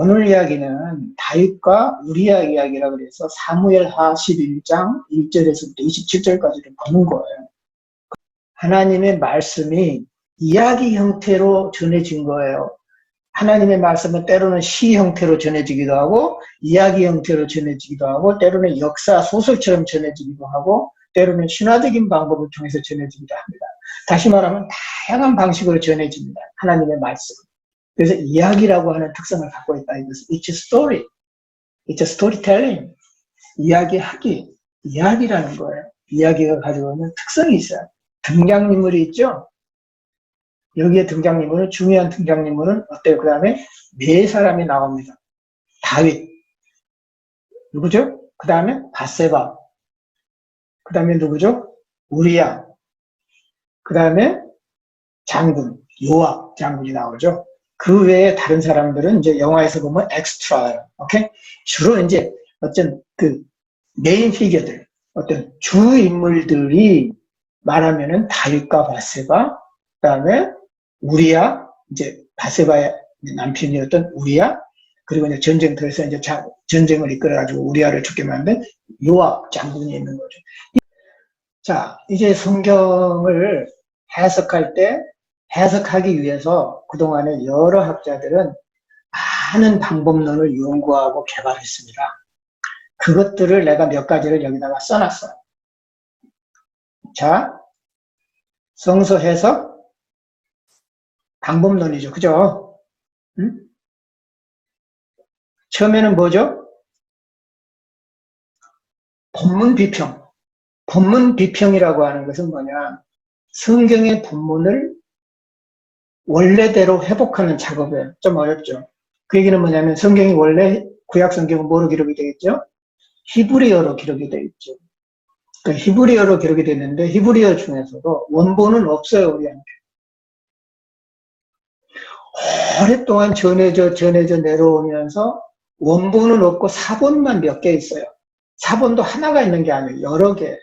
오늘 이야기는 다윗과 우리아 이야기라 그래서 사무엘하 11장 1절에서부터 27절까지를 보는 거예요. 하나님의 말씀이 이야기 형태로 전해진 거예요. 하나님의 말씀은 때로는 시 형태로 전해지기도 하고 이야기 형태로 전해지기도 하고 때로는 역사 소설처럼 전해지기도 하고 때로는 신화적인 방법을 통해서 전해지기도 합니다. 다시 말하면 다양한 방식으로 전해집니다. 하나님의 말씀. 그래서 이야기라고 하는 특성을 갖고 있다. 이것은 It's a story. It's a storytelling. 이야기하기. 이야기라는 거예요. 이야기가 가지고 있는 특성이 있어요. 등장인물이 있죠. 여기에 등장인물은 중요한 등장인물은 어때요? 그 다음에 네 사람이 나옵니다. 다윗. 누구죠? 그 다음에 밧세바. 그 다음에 누구죠? 우리야. 그 다음에 장군, 요압 장군이 나오죠. 그 외에 다른 사람들은 이제 영화에서 보면 엑스트라예요. 오케이? 주로 이제 어떤 그 메인 피겨들, 어떤 주 인물들이 말하면은 다윗과 밧세바, 그다음에 우리야, 이제 밧세바의 남편이었던 우리야, 그리고 이제 전쟁터에서 이제 전쟁을 이끌어가지고 우리야를 죽게 만든 요압 장군이 있는 거죠. 자, 이제 성경을 해석할 때 해석하기 위해서 그동안에 여러 학자들은 많은 방법론을 연구하고 개발했습니다. 그것들을 내가 몇 가지를 여기다가 써놨어요. 자, 성서 해석 방법론이죠. 그죠? 응? 처음에는 뭐죠? 본문 비평. 본문 비평이라고 하는 것은 뭐냐? 성경의 본문을 원래대로 회복하는 작업이에요. 좀 어렵죠. 그 얘기는 뭐냐면 성경이 원래 구약 성경은 뭐로 기록이 되어 있죠? 히브리어로 기록이 되어 있죠. 그러니까 히브리어로 기록이 되어 있는데 히브리어 중에서도 원본은 없어요. 우리한테. 오랫동안 전해져 내려오면서 원본은 없고 사본만 몇 개 있어요. 사본도 하나가 있는 게 아니에요. 여러 개.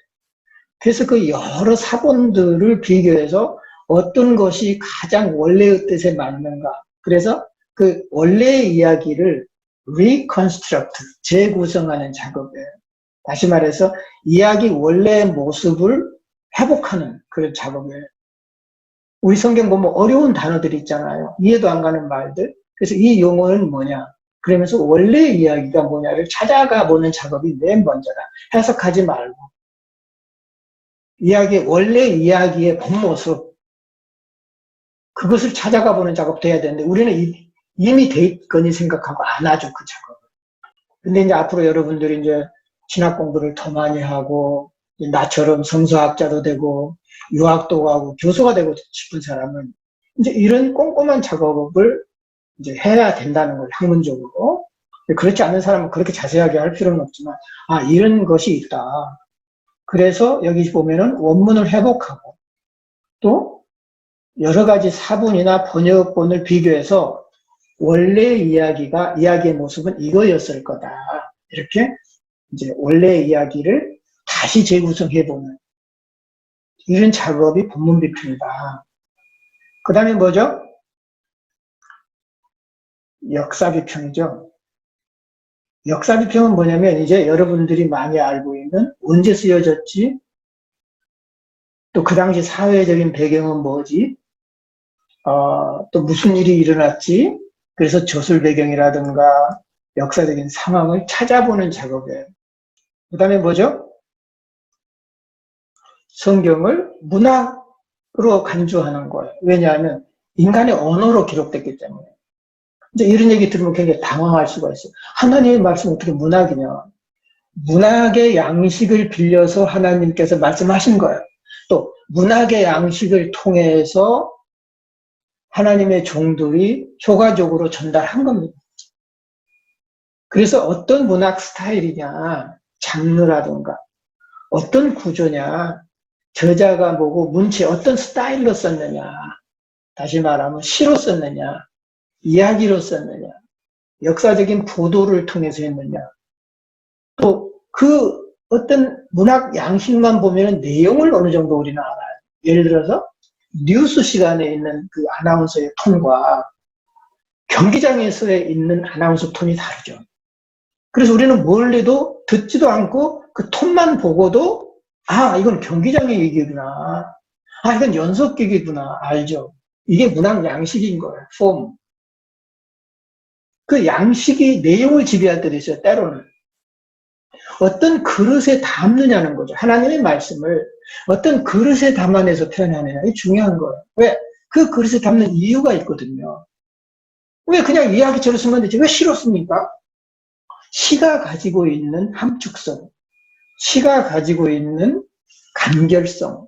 그래서 그 여러 사본들을 비교해서 어떤 것이 가장 원래의 뜻에 맞는가. 그래서 그 원래의 이야기를 reconstruct, 재구성하는 작업이에요. 다시 말해서 이야기 원래의 모습을 회복하는 그런 작업이에요. 우리 성경 보면 어려운 단어들이 있잖아요. 이해도 안 가는 말들. 그래서 이 용어는 뭐냐. 그러면서 원래의 이야기가 뭐냐를 찾아가 보는 작업이 맨 먼저다. 해석하지 말고. 원래 이야기의 본 모습. 그것을 찾아가 보는 작업도 해야 되는데 우리는 이미 돼 있거니 생각하고 안 하죠. 그 작업을. 근데 이제 앞으로 여러분들이 이제 신학 공부를 더 많이 하고 나처럼 성서학자도 되고 유학도 가고 교수가 되고 싶은 사람은 이제 이런 꼼꼼한 작업을 이제 해야 된다는 걸 학문적으로. 그렇지 않은 사람은 그렇게 자세하게 할 필요는 없지만 이런 것이 있다. 그래서 여기 보면은 원문을 회복하고 또 여러 가지 사본이나 번역본을 비교해서 원래 이야기의 모습은 이거였을 거다. 이렇게 이제 원래의 이야기를 다시 재구성해보는 이런 작업이 본문 비평이다. 그 다음에 뭐죠? 역사 비평이죠. 역사 비평은 뭐냐면 이제 여러분들이 많이 알고 있는 언제 쓰여졌지? 또 그 당시 사회적인 배경은 뭐지? 또 무슨 일이 일어났지? 그래서 저술 배경이라든가 역사적인 상황을 찾아보는 작업이에요. 그 다음에 뭐죠? 성경을 문학으로 간주하는 거예요. 왜냐하면 인간의 언어로 기록됐기 때문에. 이제 이런 얘기 들으면 굉장히 당황할 수가 있어요. 하나님의 말씀은 어떻게 문학이냐. 문학의 양식을 빌려서 하나님께서 말씀하신 거예요. 또 문학의 양식을 통해서 하나님의 종들이 효과적으로 전달한 겁니다. 그래서 어떤 문학 스타일이냐, 장르라든가 어떤 구조냐, 저자가 뭐고 문체 어떤 스타일로 썼느냐, 다시 말하면 시로 썼느냐, 이야기로 썼느냐, 역사적인 보도를 통해서 했느냐, 또 그 어떤 문학 양식만 보면 내용을 어느 정도 우리는 알아요. 예를 들어서 뉴스 시간에 있는 그 아나운서의 톤과 경기장에서 있는 아나운서 톤이 다르죠. 그래서 우리는 뭘 해도 듣지도 않고 그 톤만 보고도 아, 이건 경기장의 얘기구나. 아, 이건 연속극이구나. 알죠? 이게 문학 양식인 거예요. 폼. 그 양식이 내용을 지배할 때도 있어요. 때로는. 어떤 그릇에 담느냐는 거죠. 하나님의 말씀을 어떤 그릇에 담아내서 표현하느냐. 이게 중요한 거예요. 왜? 그 그릇에 담는 이유가 있거든요. 왜 그냥 이야기처럼 쓰면 되지? 왜 시로 씁니까? 시가 가지고 있는 함축성, 시가 가지고 있는 간결성,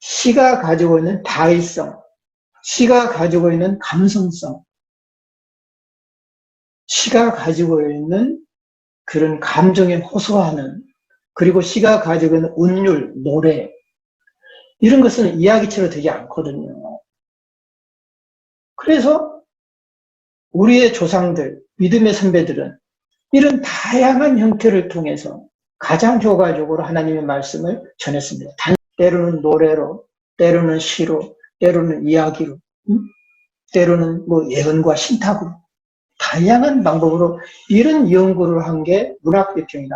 시가 가지고 있는 다의성, 시가 가지고 있는 감성성, 시가 가지고 있는 그런 감정에 호소하는, 그리고 시가 가지고 있는 운율, 노래, 이런 것은 이야기처럼 되지 않거든요. 그래서 우리의 조상들, 믿음의 선배들은 이런 다양한 형태를 통해서 가장 효과적으로 하나님의 말씀을 전했습니다. 때로는 노래로, 때로는 시로, 때로는 이야기로, 때로는 뭐 예언과 신탁으로 다양한 방법으로 이런 연구를 한 게 문학 비평이다.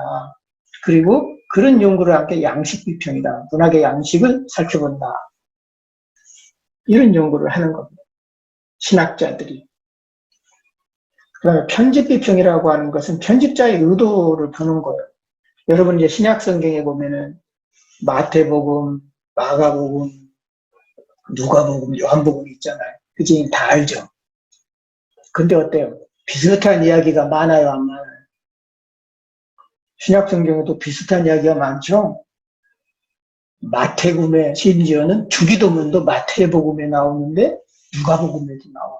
그리고 그런 연구를 한 게 양식 비평이다. 문학의 양식을 살펴본다. 이런 연구를 하는 겁니다. 신학자들이. 그다음에 편집 비평이라고 하는 것은 편집자의 의도를 보는 거예요. 여러분 이제 신약 성경에 보면은 마태복음, 마가복음, 누가복음, 요한복음 있잖아요. 그지? 다 알죠. 근데 어때요? 비슷한 이야기가 많아요, 안 많아요? 신약 성경에도 비슷한 이야기가 많죠. 마태복음에 심지어는 주기도문도 마태복음에 나오는데 누가복음에도 나와.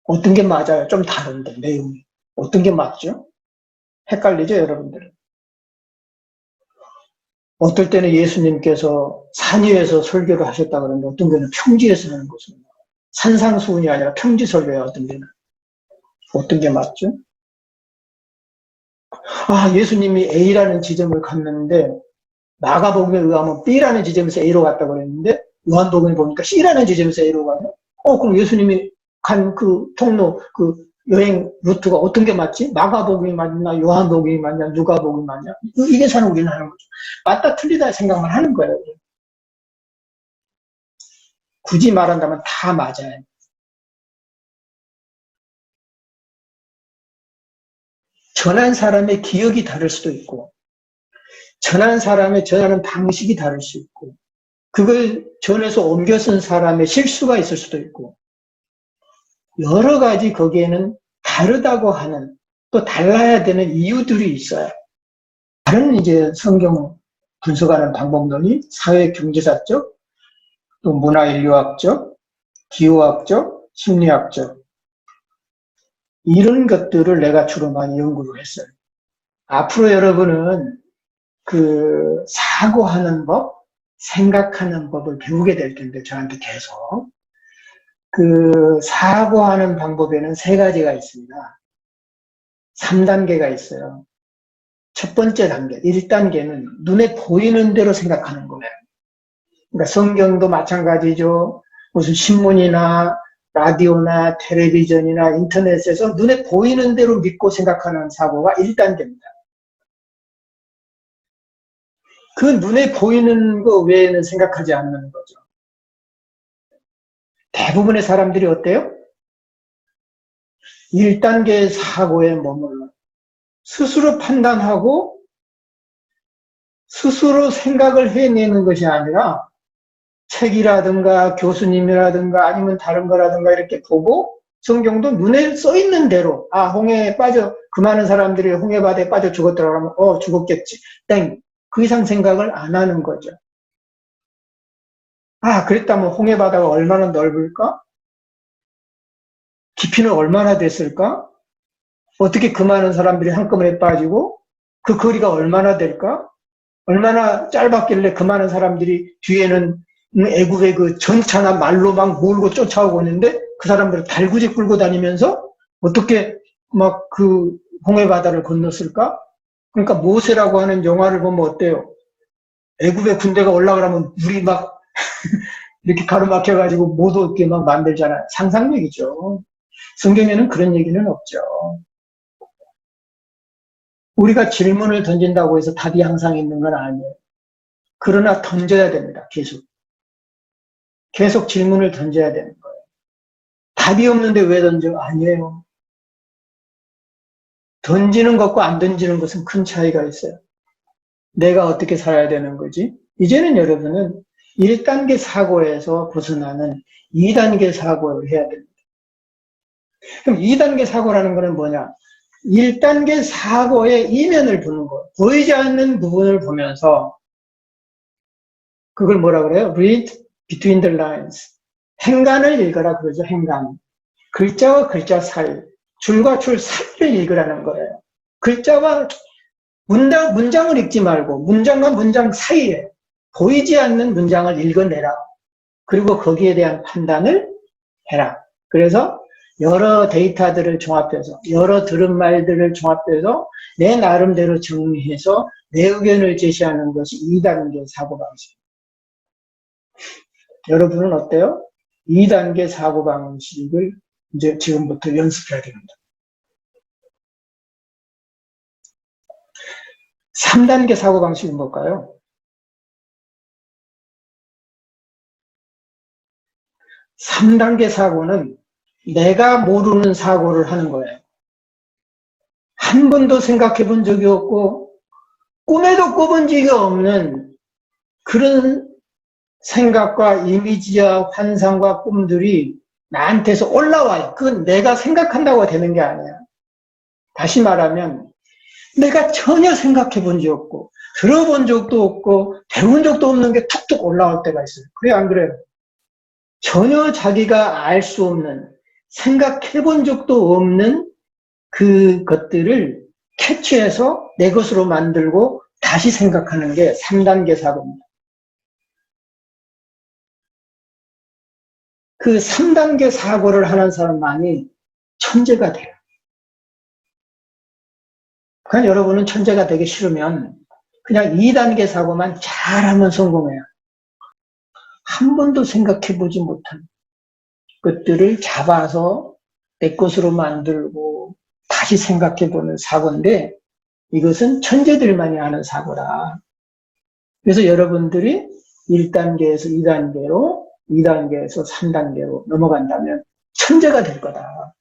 어떤 게 맞아요? 좀 다른데 내용이. 어떤 게 맞죠? 헷갈리죠, 여러분들은? 어떨 때는 예수님께서 산 위에서 설교를 하셨다 그러는데 어떤 때는 평지에서 하는 것은 산상수훈이 아니라 평지 설교야, 어떤 때는. 어떤 게 맞죠? 아, 예수님이 A라는 지점을 갔는데 마가복음에 의하면 B라는 지점에서 A로 갔다 그랬는데 요한복음에 보니까 C라는 지점에서 A로 가네. 그럼 예수님이 간 그 통로, 그 여행 루트가 어떤 게 맞지? 마가복음이 맞나? 요한복음이 맞냐? 누가복음이 맞냐? 이 계산을 우리는 하는 거죠. 맞다 틀리다 생각만 하는 거예요. 굳이 말한다면 다 맞아요. 전한 사람의 기억이 다를 수도 있고, 전한 사람의 전하는 방식이 다를 수 있고, 그걸 전해서 옮겨 쓴 사람의 실수가 있을 수도 있고, 여러 가지 거기에는 다르다고 하는, 또 달라야 되는 이유들이 있어요. 다른 이제 성경 분석하는 방법론이 사회 경제사적, 또 문화인류학적, 기후학적, 심리학적, 이런 것들을 내가 주로 많이 연구를 했어요. 앞으로 여러분은 그 사고하는 법, 생각하는 법을 배우게 될 텐데 저한테 계속 그 사고하는 방법에는 세 가지가 있습니다. 3단계가 있어요. 첫 번째 단계, 1단계는 눈에 보이는 대로 생각하는 거예요. 그러니까 성경도 마찬가지죠. 무슨 신문이나 라디오나 텔레비전이나 인터넷에서 눈에 보이는 대로 믿고 생각하는 사고가 1단계입니다. 그 눈에 보이는 거 외에는 생각하지 않는 거죠. 대부분의 사람들이 어때요? 1단계 사고에 머물러 스스로 판단하고 스스로 생각을 해내는 것이 아니라 책이라든가 교수님이라든가 아니면 다른 거라든가 이렇게 보고 성경도 눈에 써 있는 대로 홍해에 빠져 그 많은 사람들이 홍해바다에 빠져 죽었더라 그러면 죽었겠지. 땡. 그 이상 생각을 안 하는 거죠. 그랬다면 홍해바다가 얼마나 넓을까? 깊이는 얼마나 됐을까? 어떻게 그 많은 사람들이 한꺼번에 빠지고 그 거리가 얼마나 될까? 얼마나 짧았길래 그 많은 사람들이 뒤에는 애국의 그 전차나 말로 막 몰고 쫓아오고 있는데 그 사람들을 달구지 끌고 다니면서 어떻게 막 그 홍해바다를 건넜을까? 그러니까 모세라고 하는 영화를 보면 어때요? 애국의 군대가 올라가려면 물이 막 이렇게 가로막혀가지고 못 얻게 막 만들잖아요. 상상력이죠. 성경에는 그런 얘기는 없죠. 우리가 질문을 던진다고 해서 답이 항상 있는 건 아니에요. 그러나 던져야 됩니다. 계속. 계속 질문을 던져야 되는 거예요. 답이 없는데 왜 던져? 아니에요. 던지는 것과 안 던지는 것은 큰 차이가 있어요. 내가 어떻게 살아야 되는 거지? 이제는 여러분은 1단계 사고에서 벗어나는 2단계 사고를 해야 됩니다. 그럼 2단계 사고라는 거는 뭐냐? 1단계 사고의 이면을 보는 거예요. 보이지 않는 부분을 보면서 그걸 뭐라 그래요? Read between the lines. 행간을 읽어라 그러죠. 행간. 글자와 글자 사이, 줄과 줄 사이를 읽으라는 거예요. 글자와 문장을 읽지 말고 문장과 문장 사이에 보이지 않는 문장을 읽어내라. 그리고 거기에 대한 판단을 해라. 그래서 여러 데이터들을 종합해서 여러 들은 말들을 종합해서 내 나름대로 정리해서 내 의견을 제시하는 것이 2단계 사고방식. 여러분은 어때요? 2단계 사고방식을 이제 지금부터 연습해야 됩니다. 3단계 사고방식은 뭘까요? 3단계 사고는 내가 모르는 사고를 하는 거예요. 한 번도 생각해 본 적이 없고 꿈에도 꿔본 적이 없는 그런 생각과 이미지와 환상과 꿈들이 나한테서 올라와요. 그건 내가 생각한다고 되는 게 아니야. 다시 말하면 내가 전혀 생각해 본 적 없고 들어본 적도 없고 배운 적도 없는 게 툭툭 올라올 때가 있어요. 그래 안 그래요? 전혀 자기가 알 수 없는 생각해 본 적도 없는 그것들을 캐치해서 내 것으로 만들고 다시 생각하는 게 3단계 사고입니다. 그 3단계 사고를 하는 사람만이 천재가 돼요. 그냥 여러분은 천재가 되기 싫으면 그냥 2단계 사고만 잘하면 성공해요. 한 번도 생각해 보지 못한 것들을 잡아서 내 것으로 만들고 다시 생각해 보는 사고인데 이것은 천재들만이 하는 사고라. 그래서 여러분들이 1단계에서 2단계로 2단계에서 3단계로 넘어간다면 천재가 될 거다.